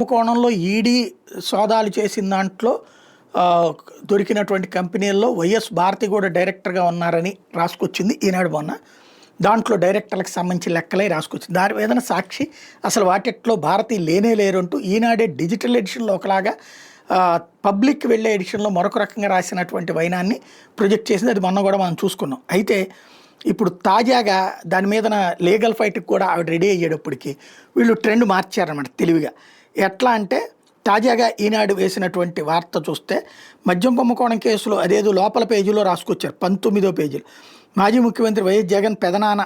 కుంభకోణంలో ఈడీ సోదాలు చేసిన దాంట్లో దొరికినటువంటి కంపెనీల్లో వైఎస్ భారతి కూడా డైరెక్టర్గా ఉన్నారని రాసుకొచ్చింది ఈనాడు మొన్న. దాంట్లో డైరెక్టర్లకు సంబంధించి లెక్కలే రాసుకొచ్చింది. దాని మీద సాక్షి అసలు వాటిట్లో భారతి లేనే లేరంటూ ఈనాడే డిజిటల్ ఎడిషన్లో ఒకలాగా, పబ్లిక్ వెళ్ళే ఎడిషన్లో మరొక రకంగా రాసినటువంటి వైనాన్ని ప్రొజెక్ట్ చేసింది. అది మొన్న కూడా మనం చూసుకున్నాం. అయితే ఇప్పుడు తాజాగా దాని మీద లీగల్ ఫైట్కి కూడా ఆవిడ రెడీ అయ్యేటప్పటికి వీళ్ళు ట్రెండ్ మార్చారన్నమాట తెలివిగా. ఎట్లా అంటే తాజాగా ఈనాడు వేసినటువంటి వార్త చూస్తే మద్యం కుంభకోణం కేసులో అదేదో లోపల పేజీలో రాసుకొచ్చారు 19వ పేజీలో. మాజీ ముఖ్యమంత్రి వైఎస్ జగన్ పెదనాన్న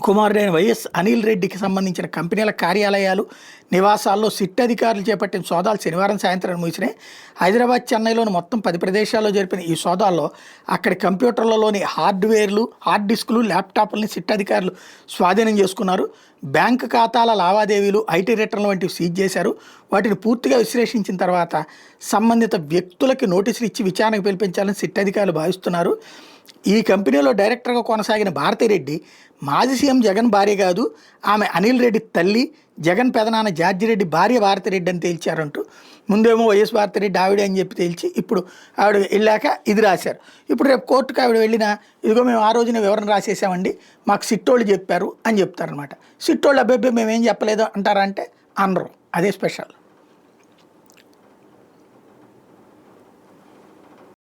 కుమారుడైన వైఎస్ అనిల్ రెడ్డికి సంబంధించిన కంపెనీల కార్యాలయాలు, నివాసాల్లో సిట్ అధికారులు చేపట్టిన సోదాలు శనివారం సాయంత్రం ముగిసినాయి. హైదరాబాద్, చెన్నైలోని మొత్తం 10 ప్రదేశాల్లో జరిపిన ఈ సోదాల్లో అక్కడి కంప్యూటర్లలోని హార్డ్వేర్లు, హార్డ్ డిస్కులు, ల్యాప్టాప్లని సిట్ అధికారులు స్వాధీనం చేసుకున్నారు. బ్యాంకు ఖాతాల లావాదేవీలు, ఐటీ రిటర్న్లు వంటివి సీజ్ చేశారు. వాటిని పూర్తిగా విశ్లేషించిన తర్వాత సంబంధిత వ్యక్తులకి నోటీసులు ఇచ్చి విచారణకు పిలిపించాలని సిట్ అధికారులు భావిస్తున్నారు. ఈ కంపెనీలో డైరెక్టర్గా కొనసాగిన భారతిరెడ్డి మాజీ సీఎం జగన్ భార్య కాదు, ఆమె అనిల్ రెడ్డి తల్లి, జగన్ పెదనాన్న జార్జిరెడ్డి భార్య భారతిరెడ్డి అని తేల్చారంటూ. ముందేమో వైఎస్ భారతిరెడ్డి ఆవిడే అని చెప్పి తేల్చి ఇప్పుడు ఆవిడ వెళ్ళాక ఇది రాశారు. ఇప్పుడు రేపు కోర్టుకు ఆవిడ వెళ్ళినా ఇదిగో మేము ఆ రోజున వివరణ రాసేసామండి, మాకు సిట్టోళ్ళు చెప్పారు అని చెప్తారనమాట. సిట్టోళ్ళు అబ్బాయి మేమేం చెప్పలేదు అంటారా అంటే అనరు. అదే స్పెషల్.